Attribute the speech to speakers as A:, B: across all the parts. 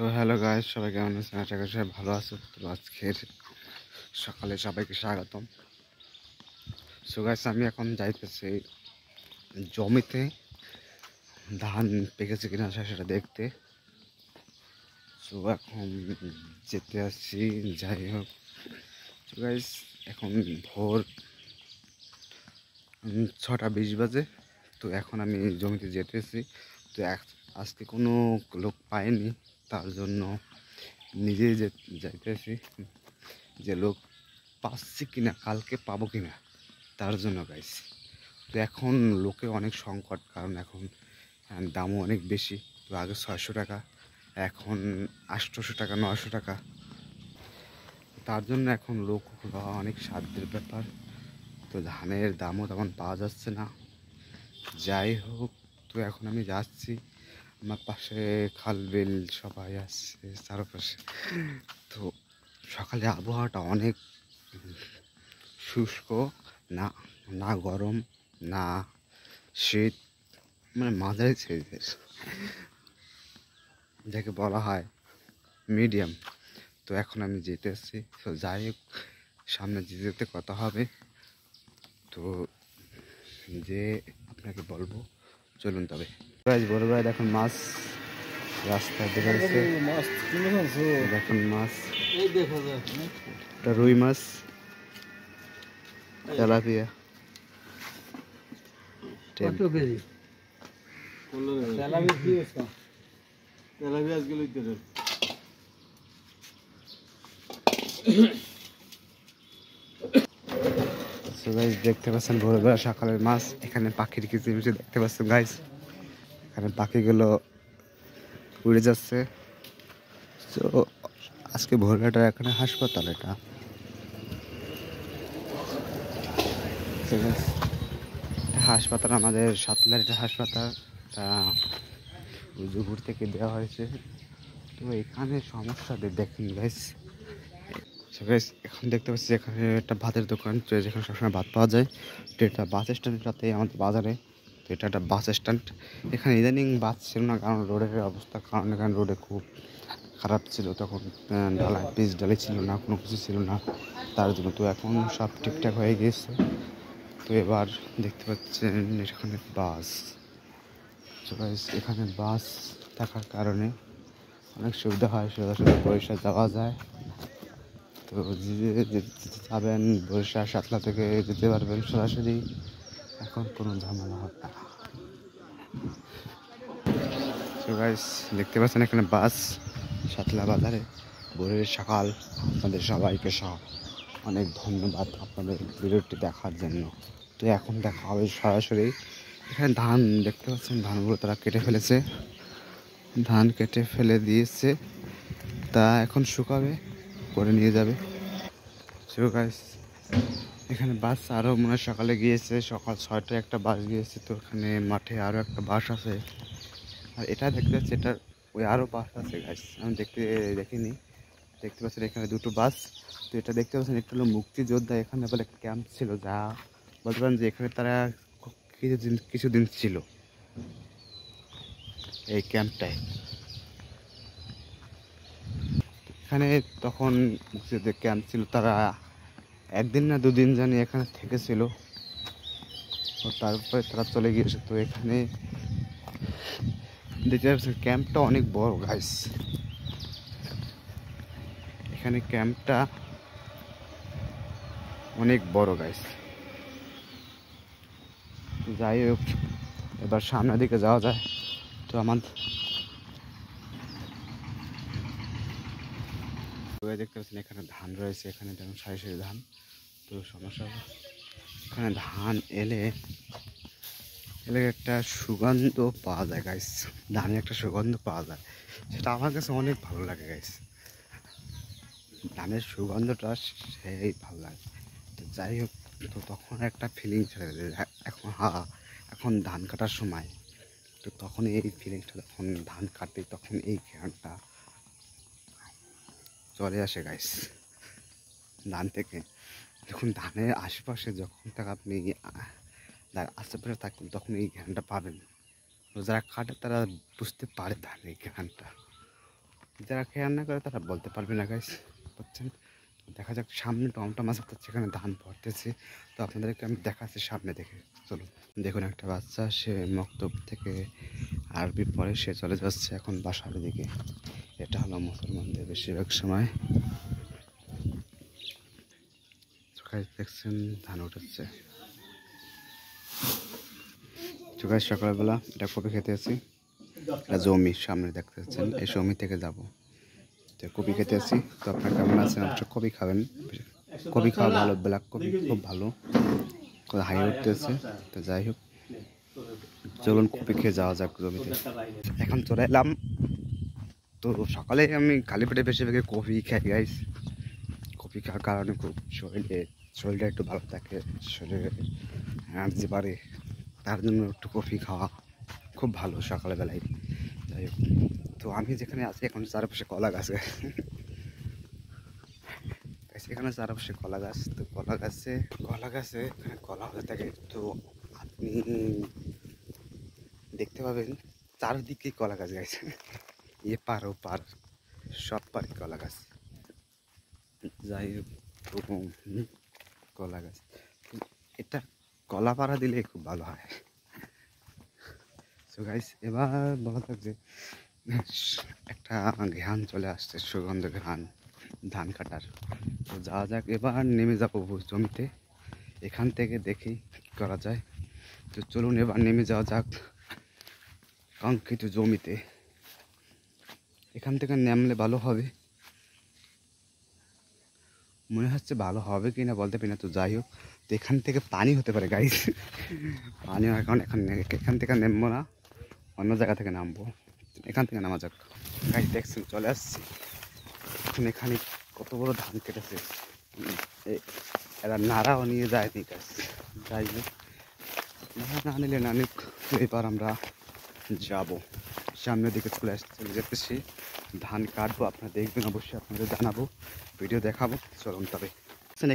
A: তো hello guys, সবাই কেমন আছেন? আশা করি সবাই ভালো আছো। তো আজকের সকালে সবাইকে স্বাগতম। সো গাইস, আমি এখন যাইতেছি জমিতে ধান পেকেছে কিনা সেটা দেখতে। সো এখন যেতে আসছি। যাই হোক, সো গাইস, এখন ভোর 6:20 বাজে। তো এখন আমি জমিতে যেতেছি। তো আজকে কোনো লোক পাইনি, তার জন্য নিজেই যাইতেছি যে লোক পাচ্ছি কিনা, কালকে পাবো কিনা, তার জন্য গাইস। তো এখন লোকে অনেক সংকট, কারণ এখন দামও অনেক বেশি। তো আগে 600 টাকা, এখন 800 টাকা, 900 টাকা। তার জন্য এখন লোক পাওয়া অনেক সাধ্যের ব্যাপার। তো ধানের দামও তেমন পাওয়া যাচ্ছে না। যাই হোক, তো এখন আমি যাচ্ছি। আমার পাশে খাল বিল সবাই আসছে চারপাশে। তো সকালে আবহাওয়াটা অনেক শুষ্ক, না না গরম, না শীত, মানে মাঝারি সাইজের, যাকে বলা হয় মিডিয়াম। তো এখন আমি যেতে আসছি। তো যাই হোক, সামনে যেতে যেতে কথা হবে। তো যে আপনাকে বলবো, চলুন তবে। বড় ভাই দেখুন মাছ রাস্তায় দেখা যাচ্ছে। দেখুন মাছ, এটা রুই মাছ, তেলাপিয়া। দেখতে পাচ্ছেন ভোরবেলা সকালের মাছ। এখানে পাখির কিচিরমিচির দেখতে পাচ্ছেন গাইস। এখানে পাখিগুলো উড়ে যাচ্ছে। তো আজকে ভোরবেলাটা এখানে হাসপাতাল, এটা হাসপাতাল, আমাদের সাতলার এটা হাসপাতাল। তা উজুপুর থেকে দেওয়া হয়েছে। তো এখানে সমস্যা দেখেন গাইস। এখন দেখতে পাচ্ছি এখানে একটা ভাতের দোকান, যেখানে সবসময় ভাত পাওয়া যায়। তো এটা বাস স্ট্যান্ডটাতে আমাদের বাজারে। তো এটা একটা বাস স্ট্যান্ড। এখানে ইদানিং বাস ছিল না, কারণ রোডের অবস্থা, কারণ এখানে রোডে খুব খারাপ ছিল তখন। ঢালাই পিচ ঢালাই ছিল না, কোনো কিছু ছিল না, তার জন্য। তো এখন সব ঠিকঠাক হয়ে গিয়েছে। তো এবার দেখতে পাচ্ছেন এখানে বাস। এখানে বাস থাকার কারণে অনেক সুবিধা হয়, সোজাসুজি বরিশাল যাওয়া যায়। তো যাবেন বরিশাল সাতলা থেকে যেতে পারবেন সরাসরি, এখন কোনো ঝামেলা হবে না। তো গাইস, দেখতে পাচ্ছেন এখানে বাস সাতলা বাজারে। ভোরের সকাল, আপনাদের সবাইকে অনেক ধন্যবাদ আপনাদের ভিডিওটি দেখার জন্য। তো এখন দেখা হবে সরাসরি। এখানে ধান দেখতে পাচ্ছেন, ধানগুলো তারা কেটে ফেলেছে, ধান কেটে ফেলে দিয়েছে। তা এখন শুকাবে, করে নিয়ে যাবে। সো গাইস, এখানে বাস আরও মনে হয় সকালে গিয়েছে, সকাল 6টায় একটা বাস গিয়েছে। তো এখানে মাঠে আরও একটা বাস আছে। আর এটা দেখতে পাচ্ছি, এটা ওই আরও বাস আছে গাইস, আমি দেখিনি। দেখতে পাচ্ছেন এখানে দুটো বাস। তো এটা দেখতে পাচ্ছেন, একটা হলো মুক্তিযোদ্ধা, এখানে বলে ক্যাম্প ছিল, যা বলতে পারেন যে এখানে তারা কিছুদিন ছিল এই ক্যাম্পটায়। এখানে তখন মুক্তিযুদ্ধের ক্যাম্প ছিল, তারা একদিন না দুদিন জানি এখানে থেকেছিল। তারপরে তারা চলে গিয়েছে। তো এখানে দেখতে পাচ্ছেন ক্যাম্পটা অনেক বড় গাইস। এখানে ক্যাম্পটা অনেক বড় গাইস। যাই হোক, এবার সামনের দিকে যাওয়া যায়। তো দেখতে পাচ্ছেন এখানে ধান রয়েছে, এখানে যেমন সারি সারি ধান। তো সমস্যা, এখানে ধান এলে একটা সুগন্ধ পাওয়া যায় গাইস। ধানে একটা সুগন্ধ পাওয়া যায়, সেটা আমার কাছে অনেক ভালো লাগে গাইস। ধানের সুগন্ধটা সেই ভালো লাগে। তো যাই হোক, তো তখন একটা ফিলিংস এখন ধান কাটার সময়। তো তখন এই ফিলিংসটা, যখন ধান কাটে তখন এই ঘ্রাণটা চলে আসে গাইস ধান থেকে। যখন ধানের আশেপাশে যখন আপনি আশেপাশে থাকবেন, তখন এই ঘ্রাণটা পাবেন। যারা কাটে তারা বুঝতে পারে ধানের ঘ্রাণটা। যারা খেয়াল না করে তারা বলতে পারবে না গাইস, বুঝছেন। দেখা যাক সামনে টমটম আছে, সেখানে ধান ভরতেছে। তো আপনাদেরকে আমি দেখাচ্ছি সামনে দেখে, চলুন। দেখুন একটা বাচ্চা, সে মক্তব থেকে আরবি পড়ে, সে চলে যাচ্ছে এখন বাসার দিকে। এটা হলো মুসলমানদের বেশিরভাগ সময়। দেখছেন ধান উঠাচ্ছে। গাইস সকালবেলা এটা কপি খেতে আছি, এটা জমি সামনে দেখতে পাচ্ছেন, এই জমি থেকে যাব। তো কপি খেতে আছি। তো আপনার কেমন আছেন? আপনি কপি খাবেন, কপি খাওয়া ভালো, ব্ল্যাক কপি খুব ভালো, হাই উঠতেছে। তো যাই হোক, চলুন কপি খেয়ে যাওয়া যাক জমিতে। এখন চলে এলাম। তো সকালে আমি খালি পেটে বেশিরভাগ কফি খাই গাইস। কফি খাওয়ার কারণে খুব শরীরটা একটু ভালো থাকে, শরীরে এনার্জি বাড়ে, তার জন্য একটু কফি খাওয়া খুব ভালো সকালবেলায়। যাই হোক, তো আমি যেখানে আছি এখন চারপাশে কলা গাছ, এখানে চারপাশে কলা গাছ। তো কলা গাছে এখানে কলা হয়ে থাকে। তো আপনি দেখতে পাবেন চারদিকে কলা গাছ গাইছে, এ পার ও পার সব পারে কলা গাছ। যাই হোক, তো কলা গাছ, এটা কলা পাড়া দিলে খুব ভালো হয়। তো গাইস এবার বলা যাক যে একটা ঘ্রাণ চলে আসছে, সুগন্ধ ঘ্রাণ ধান কাটার। তো যাওয়া যাক, এবার নেমে যাবো জমিতে। এখান থেকে দেখি কী করা যায়। তো চলুন এবার নেমে যাওয়া যাক কাঙ্ক্ষিত জমিতে। এখান থেকে নামলে ভালো হবে, মনে হচ্ছে ভালো হবে কি না বলতে পারি না। তো যাই হোক, তো এখান থেকে পানি হতে পারে গাইস, পানি এখান থেকে নামবো না, অন্য জায়গা থেকে নামবো। এখান থেকে নামা যাক গাইস। দেখছেন চলে আসছি এখন। এখানে কত বড় ধান কেটেছে, এরা নাড়াও নিয়ে যায়নি গাছ। যাই হোক, নাড়া না নিলে না নিক, এবার আমরা যাব সামনের দিকে চলে যেতেছি। ধান কাটবো, আপনারা দেখবেন অবশ্যই, আপনাদের জানাবো, ভিডিও দেখাবো। চলুন তবে।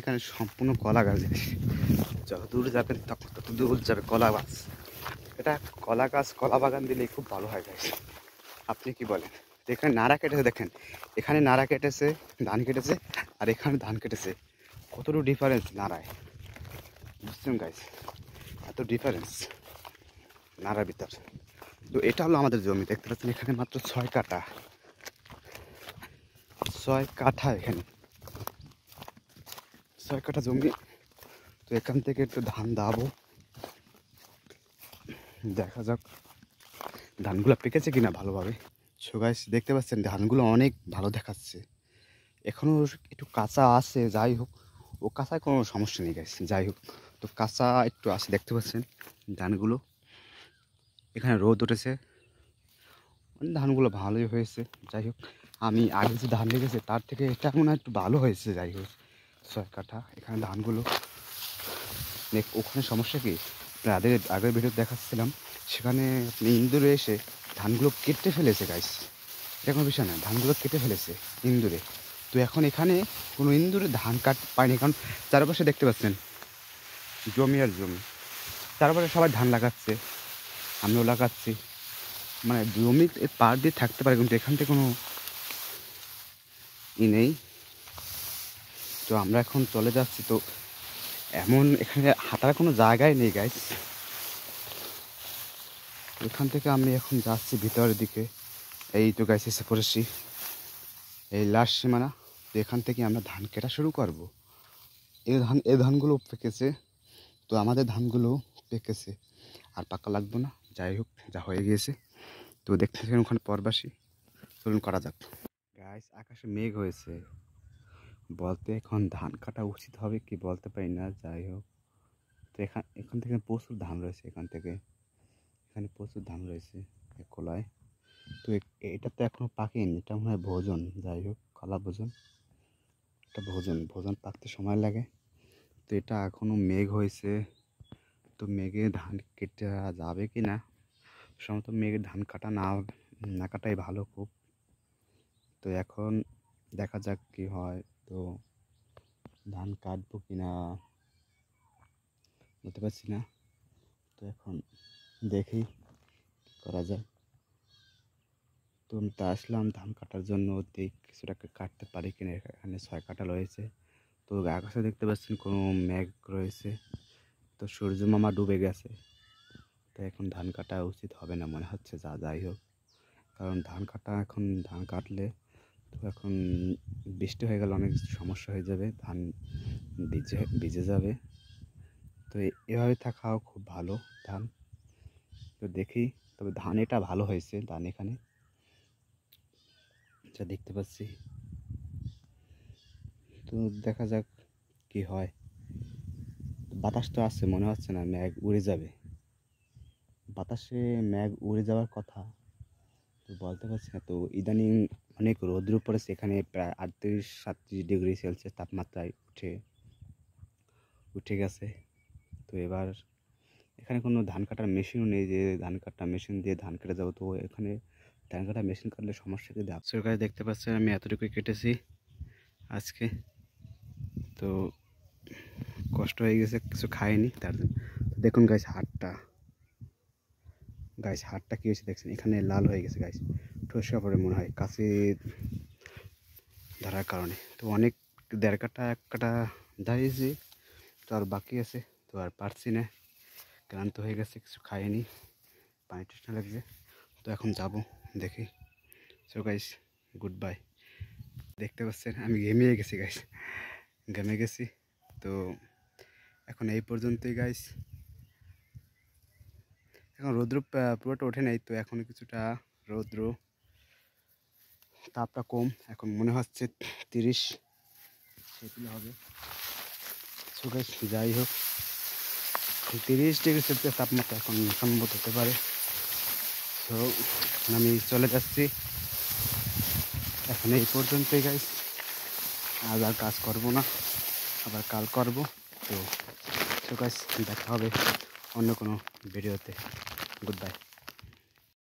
A: এখানে সম্পূর্ণ কলা গাছ, যত দূর যাবেন তত দূর যাবে কলা গাছ। এটা কলা গাছ, কলা বাগান দিলে খুব ভালো হয় গাছ। আপনি কি বলেন? এখানে নাড়া কেটেছে, দেখেন এখানে নাড়া কেটেছে, ধান কেটেছে, আর এখানে ধান কেটেছে। কতটুকু ডিফারেন্স নাড়ায়, বুঝছেন গাইস? এত ডিফারেন্স নাড়ার ভিতর। তো এটা হলো আমাদের জমি, দেখতে পাচ্ছেন এখানে মাত্র 6 কাঠা, 6 কাঠা, এখানে 6 কাঠা জমি। তো এখান থেকে একটু ধান দাবো, দেখা যাক ধানগুলো পেকেছে কিনা ভালোভাবে। সো গাইস দেখতে পাচ্ছেন ধানগুলো অনেক ভালো দেখাচ্ছে, এখনও একটু কাঁচা আছে। যাই হোক, ও কাঁচায় কোনো সমস্যা নেই গাইস। যাই হোক, তো কাঁচা একটু আছে, দেখতে পাচ্ছেন ধানগুলো। এখানে রোদ উঠেছে, ধানগুলো ভালোই হয়েছে। যাই হোক, আমি আগে যে ধান লেগেছে তার থেকে এটা মনে হয় একটু ভালো হয়েছে। যাই হোক, 6 কাঠা এখানে ধানগুলো। ওখানে সমস্যা কি, আগের ভিডিও দেখাচ্ছিলাম, সেখানে আপনি ইন্দুরে এসে ধানগুলো কেটে ফেলেছে গাইস। এটা কোনো বিষয় না, ধানগুলো কেটে ফেলেছে ইন্দুরে। তো এখন এখানে কোনো ইন্দুরে ধান পায়নি, কারণ চারপাশে দেখতে পাচ্ছেন জমি আর জমি, চারপাশে সবাই ধান লাগাচ্ছে, আমিও লাগাচ্ছি। মানে জমি পার দিয়ে থাকতে পারে, কিন্তু এখান থেকে কোনো নেই। তো আমরা এখন চলে যাচ্ছি। তো এমন এখানে হাঁটার কোনো জায়গায় নেই গাইস। এখান থেকে আমি এখন যাচ্ছি ভিতরের দিকে। এই তো গাইস এসে পড়েছি, এই লাস্ট সীমানা। তো এখান থেকে আমরা ধান কেটা শুরু করব। এই ধানগুলো পেকেছে, তো আমাদের ধানগুলো পেকেছে, আর পাকা লাগবে না। যাই হোক, যা হয়ে গিয়েছে। তো দেখতেছেন ওখানে পরবাসী, চলুন করা যাক গাইস। আকাশে মেঘ হয়েছে, বলতে এখন ধান কাটা উচিত হবে কি বলতে পারি না। যাই হোক, তো এখান থেকে প্রচুর ধান রয়েছে, এখানে প্রচুর ধান রয়েছে কলায়। তো এটা তো এখনো পাকেনি, এটা মনে হয় ভোজন। যাই হোক, কলা ভোজন, এটা ভোজন পাকতে সময় লাগে। তো এটা এখনো মেঘ হয়েছে, তো মেঘে ধান কেটে যাবে কি না, সম্ভবত মেঘে ধান কাটা না কাটাই ভালো খুব। তো এখন দেখা যাক কি হয়। তো ধান কাটবো কি না বলতে পারছি না। তো এখন দেখি করা যায়। তো আমি তা আসলাম ধান কাটার জন্য, দেখি কিছুটা কাটতে পারি কিনা। এখানে 6 কাঠা রয়েছে। তো আকাশে দেখতে পাচ্ছেন কোনো মেঘ রয়েছে, তো সূর্য মামা ডুবে গেছে। তো এখন ধান কাটা উচিত হবে না মনে হচ্ছে, যাই হোক, কারণ ধান কাটলে তো এখন বৃষ্টি হয়ে গেলে অনেক সমস্যা হয়ে যাবে, ধান ভিজে যাবে। তো এভাবে থাকাও খুব ভালো ধান। তো দেখি, তবে ধান এটা ভালো হয়েছে, ধান এখানে যা দেখতে পাচ্ছি। তো দেখা যাক কি হয়। বাতাস তো আছে, মনে হচ্ছে না মেঘ উড়ে যাবে। বাতাসে মেঘ উড়ে যাওয়ার কথা তো বলতে পারছি না। তো ইদানিং অনেক রৌদ্র পড়েছে, এখানে প্রায় 38-37 ডিগ্রি সেলসিয়াস তাপমাত্রায় উঠে গেছে। তো এবার এখানে কোনো ধান কাটার মেশিনও নেই যে ধান কাটার মেশিন দিয়ে ধান কেটে যাবো। তো এখানে ধান কাটার মেশিন কাটলে সমস্যা কি দেয়। সরকার দেখতে পাচ্ছেন আমি এতটুকুই কেটেছি আজকে। তো কষ্ট হয়ে গেছে, কিছু খাইনি তার জন্য। দেখুন হাড়টা কী হয়েছে দেখছেন, এখানে লাল হয়ে গেছে গাইস, ঠোসা পড়ে মনে হয় কাছে ধরার কারণে। তো অনেক 1.5 কাঠা 1 কাঠা দাঁড়িয়েছি, তো আর বাকি আছে। তো আর পারছি না, ক্লান্ত হয়ে গেছে, কিছু খাইনি, পানি তৃষ্ণা লাগছে। তো এখন যাব দেখি। So guys, good bye. দেখতে পাচ্ছেন আমি ঘেমে গেছি। তো এখন এই পর্যন্তই গাইস। এখন রৌদ্র পুরোটা ওঠে নাই, তো এখন কিছুটা রৌদ্র তাপটা কম, এখন মনে হচ্ছে 30 সেগুলো হবে। সো গাইস, যাই হোক, 30 ডিগ্রি সেলসিয়াস তাপমাত্রা এখন সম্ভবত হতে পারে। তো আমি চলে যাচ্ছি, এখন এই পর্যন্তই গাইস। আজ আর কাজ করবো না, আবার কাল করব। তো সো গাইস, দেখা হবে অন্য কোনো ভিডিওতে। Good bye.